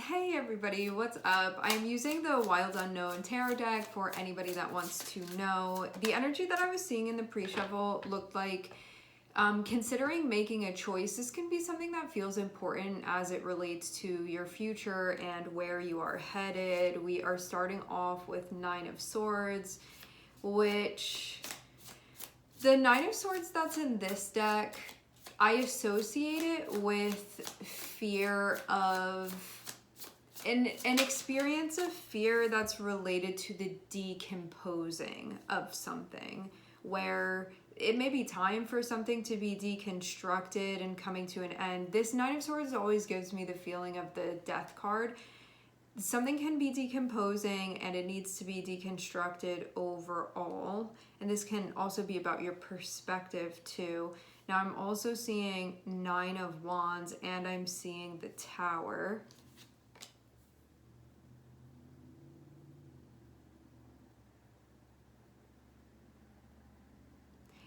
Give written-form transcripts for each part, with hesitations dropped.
Hey everybody, what's up? I'm using the Wild Unknown Tarot deck for anybody that wants to know. The energy that I was seeing in the pre-shuffle looked like considering making a choice. This can be something that feels important as it relates to your future and where you are headed. We are starting off with Nine of Swords, which the Nine of Swords that's in this deck, I associate it with fear of an experience of fear that's related to the decomposing of something, where it may be time for something to be deconstructed and coming to an end. This Nine of Swords always gives me the feeling of the Death card. Something can be decomposing and it needs to be deconstructed overall. And this can also be about your perspective too. Now I'm also seeing Nine of Wands and I'm seeing the Tower.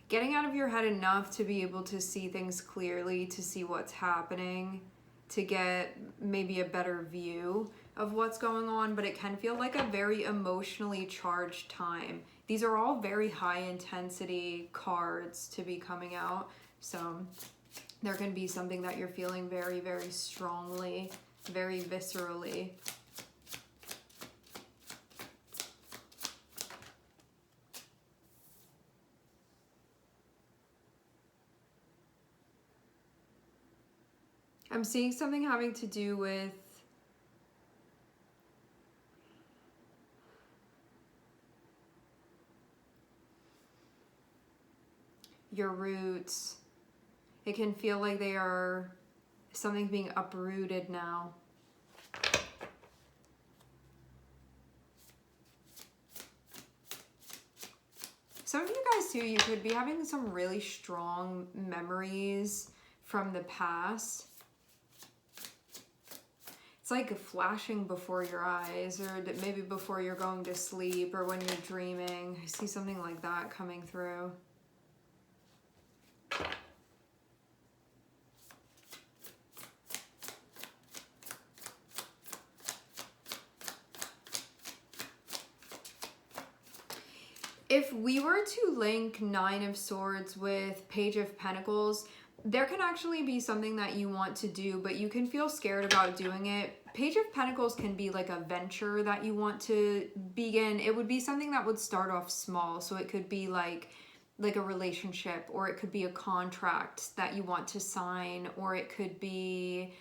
Getting out of your head enough to be able to see things clearly, to see what's happening, to get maybe a better view of what's going on, but it can feel like a very emotionally charged time. These are all very high intensity cards to be coming out, so there can be something that you're feeling very, very strongly, very viscerally. I'm seeing something having to do with your roots. It can feel like they are, something's being uprooted now. Some of you guys too, you could be having some really strong memories from the past. It's like flashing before your eyes, or maybe before you're going to sleep, or when you're dreaming. I see something like that coming through. If we were to link Nine of Swords with Page of Pentacles, there can actually be something that you want to do, but you can feel scared about doing it. Page of Pentacles can be like a venture that you want to begin. It would be something that would start off small. So it could be like a relationship, or it could be a contract that you want to sign, or it could be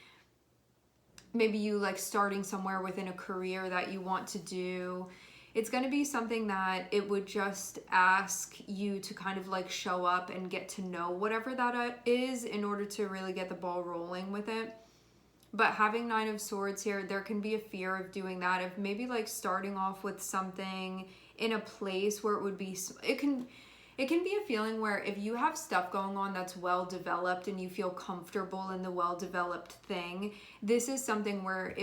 maybe you like starting somewhere within a career that you want to do. It's going to be something that it would just ask you to kind of like show up and get to know whatever that is in order to really get the ball rolling with it. But having Nine of Swords here, there can be a fear of doing that, of maybe like starting off with something in a place where it would be, it can be a feeling where if you have stuff going on that's well developed and you feel comfortable in the well developed thing, this is something where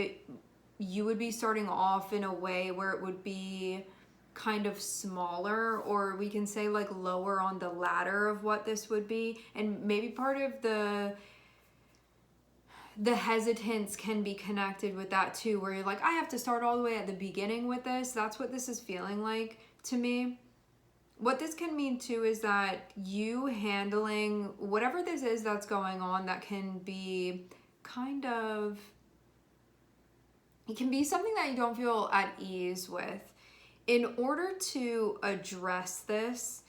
you would be starting off in a way where it would be kind of smaller, or we can say like lower on the ladder of what this would be. And maybe part of the hesitance can be connected with that too, where you're like, I have to start all the way at the beginning with this. That's what this is feeling like to me. What this can mean too is that you handling whatever this is that's going on, that can be kind of, it can be something that you don't feel at ease with. In order to address this,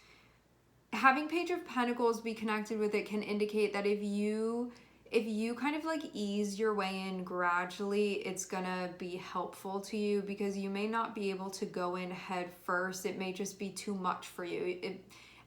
having Page of Pentacles be connected with it can indicate that if you kind of like ease your way in gradually, it's gonna be helpful to you, because you may not be able to go in head first. It may just be too much for you.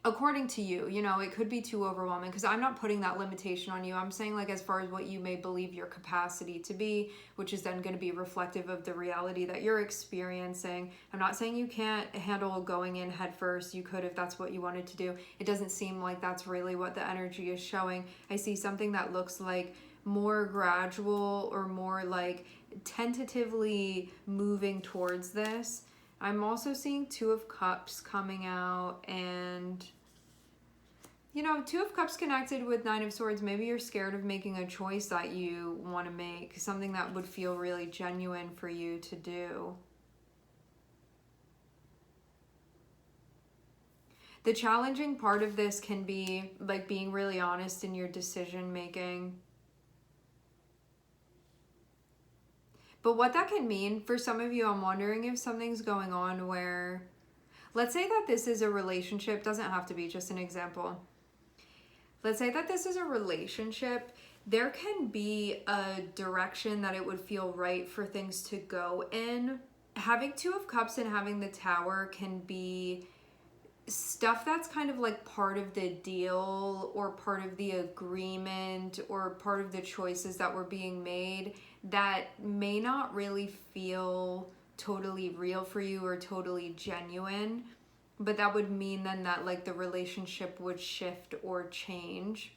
According to you, you know, it could be too overwhelming, because I'm not putting that limitation on you. I'm saying like as far as what you may believe your capacity to be, which is then going to be reflective of the reality that you're experiencing. I'm not saying you can't handle going in head first. You could if that's what you wanted to do. It doesn't seem like that's really what the energy is showing. I see something that looks like more gradual, or more like tentatively moving towards this. I'm also seeing Two of Cups coming out, and You know, Two of Cups connected with Nine of Swords, maybe you're scared of making a choice that you want to make, something that would feel really genuine for you to do. The challenging part of this can be like being really honest in your decision making. But what that can mean for some of you, I'm wondering if something's going on where, let's say that this is a relationship, doesn't have to be, just an example. Let's say that this is a relationship. There can be a direction that it would feel right for things to go in. Having Two of Cups and having the Tower can be stuff that's kind of like part of the deal or part of the agreement or part of the choices that were being made that may not really feel totally real for you or totally genuine, but that would mean then that like the relationship would shift or change.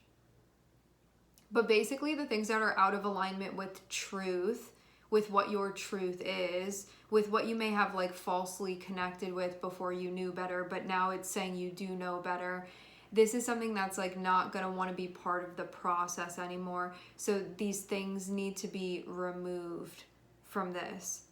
But basically the things that are out of alignment with truth, with what your truth is, with what you may have like falsely connected with before you knew better, but now it's saying you do know better. This is something that's like not going to want to be part of the process anymore. So these things need to be removed from this.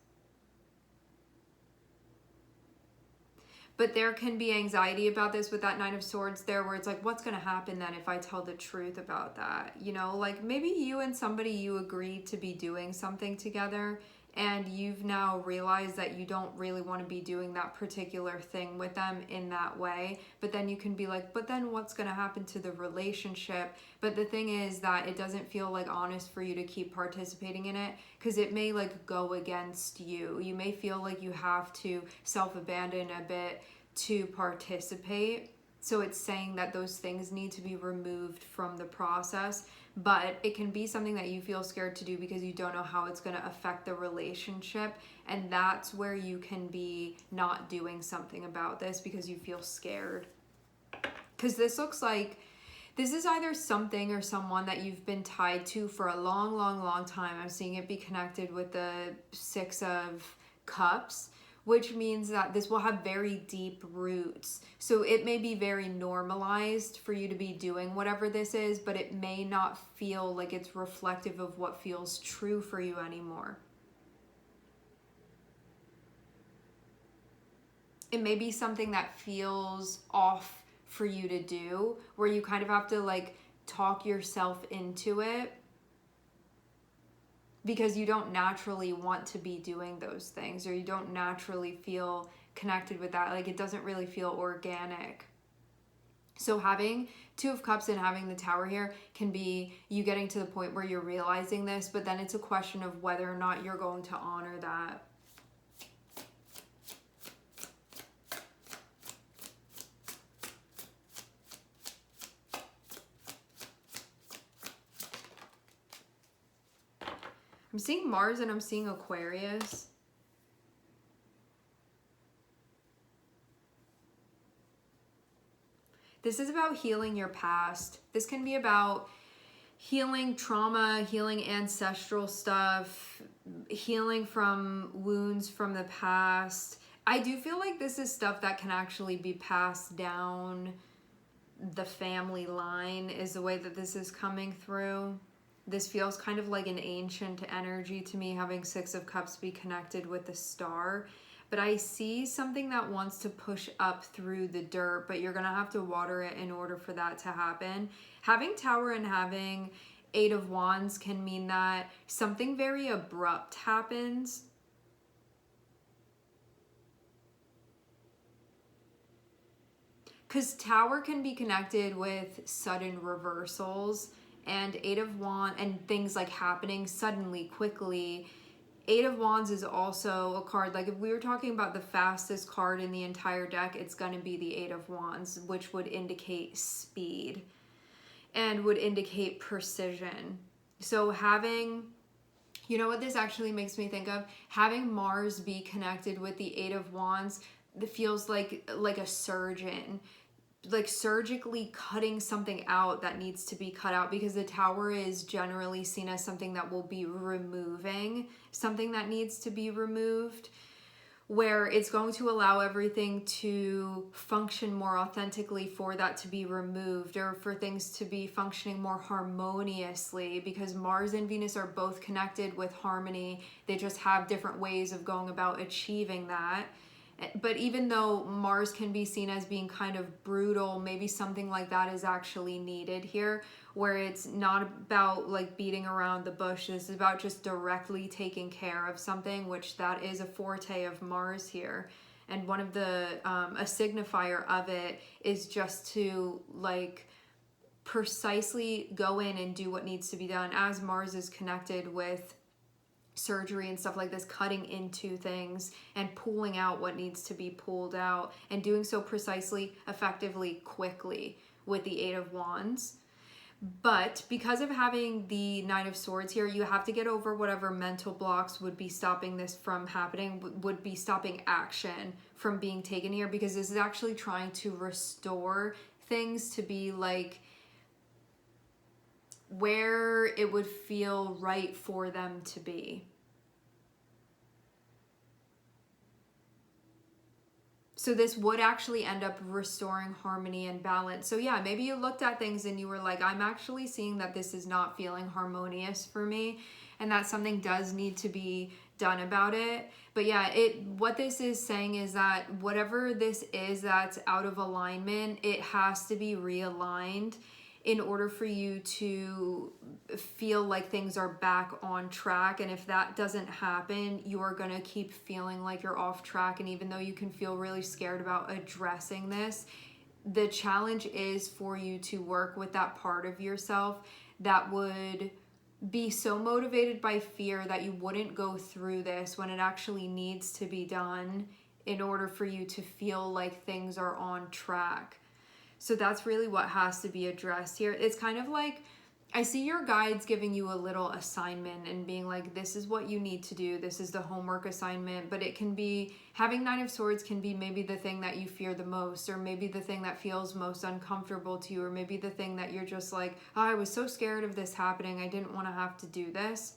But there can be anxiety about this with that Nine of Swords there, where it's like, what's going to happen then if I tell the truth about that? You know, like maybe you and somebody, you agreed to be doing something together, and you've now realized that you don't really want to be doing that particular thing with them in that way. But then you can be like, but then what's going to happen to the relationship? But the thing is that it doesn't feel like honest for you to keep participating in it, because it may like go against you. You may feel like you have to self-abandon a bit to participate. So it's saying that those things need to be removed from the process, but it can be something that you feel scared to do because you don't know how it's going to affect the relationship. And that's where you can be not doing something about this because you feel scared. Because this looks like this is either something or someone that you've been tied to for a long, long, long time. I'm seeing it be connected with the Six of Cups, which means that this will have very deep roots. So it may be very normalized for you to be doing whatever this is, but it may not feel like it's reflective of what feels true for you anymore. It may be something that feels off for you to do, where you kind of have to like talk yourself into it, because you don't naturally want to be doing those things, or you don't naturally feel connected with that. Like it doesn't really feel organic. So having Two of Cups and having the Tower here can be you getting to the point where you're realizing this, but then it's a question of whether or not you're going to honor that. I'm seeing Mars and I'm seeing Aquarius. This is about healing your past. This can be about healing trauma, healing ancestral stuff, healing from wounds from the past. I do feel like this is stuff that can actually be passed down the family line, is the way that this is coming through. This feels kind of like an ancient energy to me, having Six of Cups be connected with the Star. But I see something that wants to push up through the dirt, but you're going to have to water it in order for that to happen. Having Tower and having Eight of Wands can mean that something very abrupt happens. Because Tower can be connected with sudden reversals, and Eight of Wands and things like happening suddenly, quickly. Eight of Wands is also a card, like if we were talking about the fastest card in the entire deck, it's going to be the Eight of Wands, which would indicate speed and would indicate precision. So having, you know what this actually makes me think of? Having Mars be connected with the Eight of Wands, it feels like a surgeon, like surgically cutting something out that needs to be cut out, because the Tower is generally seen as something that will be removing something that needs to be removed. where it's going to allow everything to function more authentically for that to be removed, or for things to be functioning more harmoniously, because Mars and Venus are both connected with harmony. They just have different ways of going about achieving that. But even though Mars can be seen as being kind of brutal, maybe something like that is actually needed here, where it's not about like beating around the bush. This is about just directly taking care of something, which that is a forte of Mars here. And one of the, a signifier of it is just to like precisely go in and do what needs to be done, as Mars is connected with surgery and stuff like this, cutting into things and pulling out what needs to be pulled out, and doing so precisely, effectively, quickly with the Eight of Wands. But because of having the Nine of Swords here, you have to get over whatever mental blocks would be stopping this from happening, would be stopping action from being taken here, because this is actually trying to restore things to be like where it would feel right for them to be. So this would actually end up restoring harmony and balance. So yeah, maybe you looked at things and you were like, I'm actually seeing that this is not feeling harmonious for me, and that something does need to be done about it. But yeah, what this is saying is that whatever this is that's out of alignment, it has to be realigned in order for you to feel like things are back on track. And if that doesn't happen, you're gonna keep feeling like you're off track. And even though you can feel really scared about addressing this, the challenge is for you to work with that part of yourself that would be so motivated by fear that you wouldn't go through this when it actually needs to be done, in order for you to feel like things are on track. So that's really what has to be addressed here. It's kind of like, I see your guides giving you a little assignment and being like, this is what you need to do. This is the homework assignment. But it can be, having Nine of Swords can be maybe the thing that you fear the most, or maybe the thing that feels most uncomfortable to you, or maybe the thing that you're just like, oh, I was so scared of this happening. I didn't want to have to do this.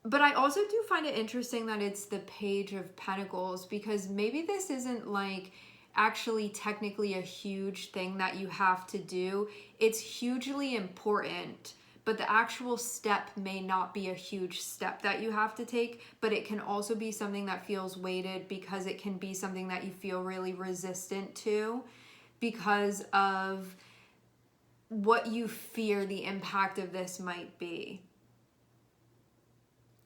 But I also do find it interesting that it's the Page of Pentacles, because maybe this isn't like actually technically a huge thing that you have to do. It's hugely important, but the actual step may not be a huge step that you have to take. But it can also be something that feels weighted, because it can be something that you feel really resistant to because of what you fear the impact of this might be.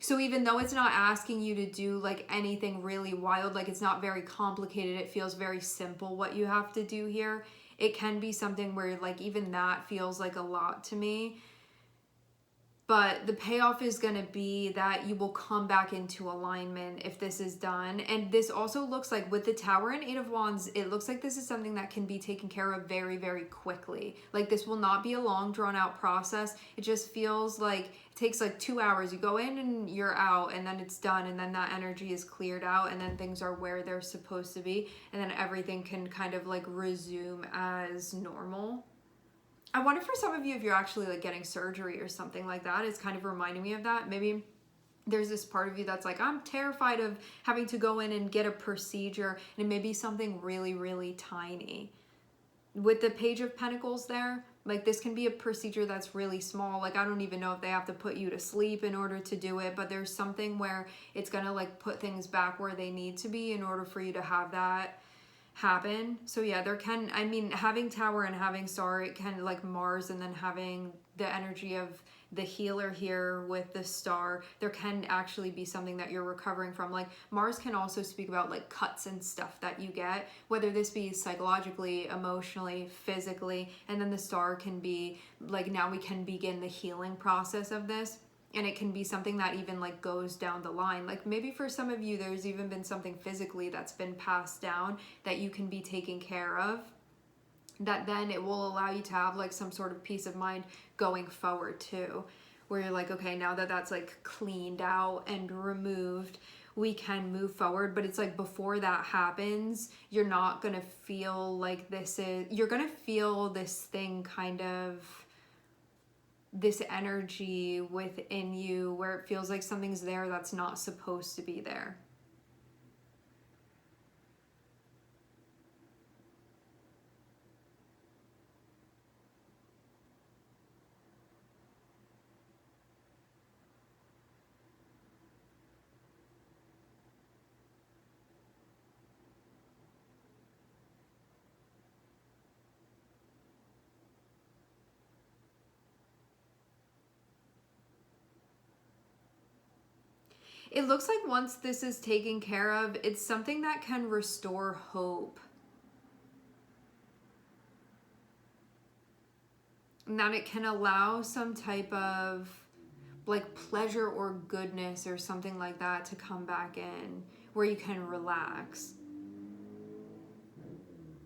So even though it's not asking you to do like anything really wild, like it's not very complicated, it feels very simple what you have to do here, it can be something where like even that feels like a lot to me. But the payoff is going to be that you will come back into alignment if this is done. And this also looks like, with the Tower and Eight of Wands, it looks like this is something that can be taken care of very, very quickly. Like this will not be a long drawn out process. It just feels like it takes like 2 hours. You go in and you're out, and then it's done, and then that energy is cleared out, and then things are where they're supposed to be, and then everything can kind of like resume as normal. I wonder for some of you if you're actually like getting surgery or something like that. It's kind of reminding me of that. Maybe there's this part of you that's like, I'm terrified of having to go in and get a procedure, and it may be something really, really tiny. With the Page of Pentacles there, like this can be a procedure that's really small. Like I don't even know if they have to put you to sleep in order to do it, but there's something where it's gonna like put things back where they need to be in order for you to have that happen. So yeah, there can, I mean, having Tower and having Star, it can like Mars, and then having the energy of the healer here with the Star, there can actually be something that you're recovering from. Like Mars can also speak about like cuts and stuff that you get, whether this be psychologically, emotionally, physically, and then the Star can be like, now we can begin the healing process of this. And it can be something that even like goes down the line. Like maybe for some of you, there's even been something physically that's been passed down that you can be taken care of, that then it will allow you to have like some sort of peace of mind going forward too, where you're like, okay, now that that's like cleaned out and removed, we can move forward. But it's like, before that happens, you're not gonna feel like you're gonna feel this thing kind of, this energy within you where it feels like something's there that's not supposed to be there. It looks like once this is taken care of, it's something that can restore hope. And that it can allow some type of like pleasure or goodness or something like that to come back in, where you can relax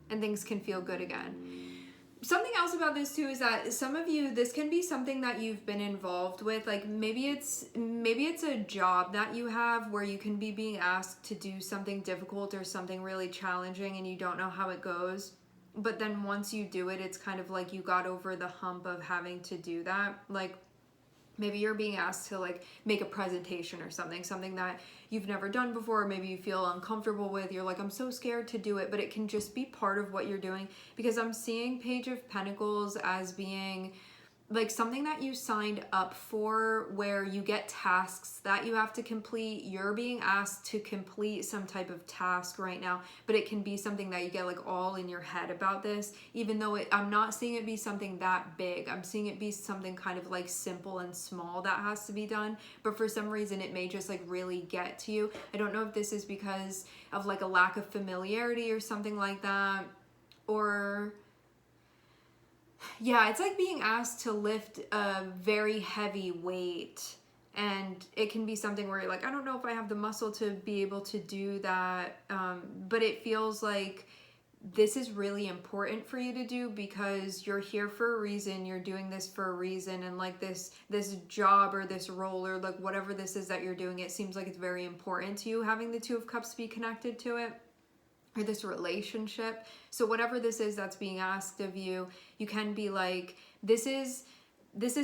and things can feel good again. Something else about this too is that some of you, this can be something that you've been involved with. Like maybe it's a job that you have where you can be being asked to do something difficult or something really challenging and you don't know how it goes. But then once you do it, it's kind of like you got over the hump of having to do that. Like maybe you're being asked to like make a presentation or something that you've never done before. Maybe you feel uncomfortable with. You're like, I'm so scared to do it, but it can just be part of what you're doing, because I'm seeing Page of Pentacles as being like something that you signed up for, where you get tasks that you have to complete. You're being asked to complete some type of task right now, but it can be something that you get like all in your head about this, even though I'm not seeing it be something that big. I'm seeing it be something kind of like simple and small that has to be done, but for some reason it may just like really get to you. I don't know if this is because of like a lack of familiarity or something like that, or yeah, it's like being asked to lift a very heavy weight, and it can be something where you're like, I don't know if I have the muscle to be able to do that, but it feels like this is really important for you to do because you're here for a reason. You're doing this for a reason, and like this job or this role or like whatever this is that you're doing, it seems like it's very important to you, having the Two of Cups be connected to it, or this relationship. So whatever this is that's being asked of you, you can be like, this is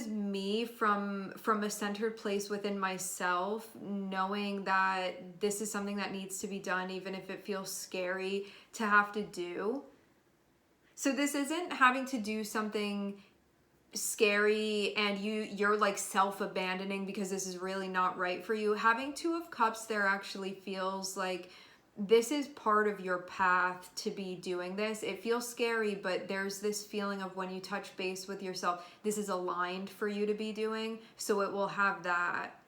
me from a centered place within myself, knowing that this is something that needs to be done, even if it feels scary to have to do. So this isn't having to do something scary and you're like self-abandoning because this is really not right for you. Having Two of Cups there actually feels like this is part of your path to be doing this. It feels scary, but there's this feeling of when you touch base with yourself, this is aligned for you to be doing, so it will have that.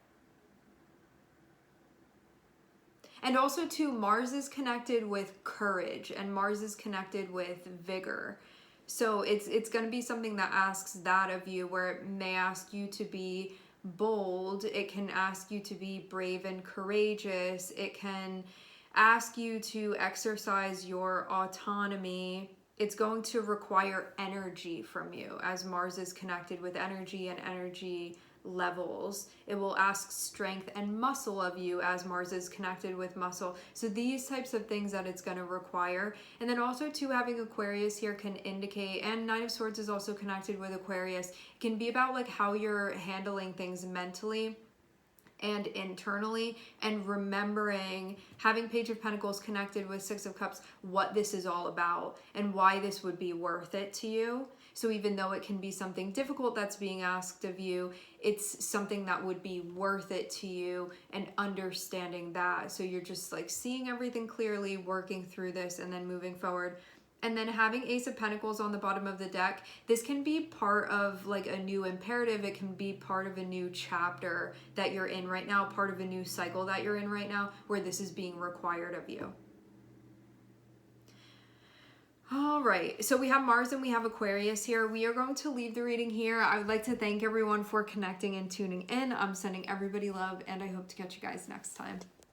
And also too, Mars is connected with courage and Mars is connected with vigor. So it's going to be something that asks that of you, where it may ask you to be bold. It can ask you to be brave and courageous. It can ask you to exercise your autonomy. It's going to require energy from you, as Mars is connected with energy and energy levels. It will ask strength and muscle of you, as Mars is connected with muscle. So these types of things that it's going to require. And then also too, having Aquarius here can indicate, and Nine of Swords is also connected with Aquarius, it can be about like how you're handling things mentally and internally, and remembering, having Page of Pentacles connected with Six of Cups, what this is all about and why this would be worth it to you. So even though it can be something difficult that's being asked of you, it's something that would be worth it to you, and understanding that. So you're just like seeing everything clearly, working through this, and then moving forward. And then having Ace of Pentacles on the bottom of the deck, this can be part of like a new imperative. It can be part of a new chapter that you're in right now, part of a new cycle that you're in right now, where this is being required of you. All right, so we have Mars and we have Aquarius here. We are going to leave the reading here. I would like to thank everyone for connecting and tuning in. I'm sending everybody love, and I hope to catch you guys next time.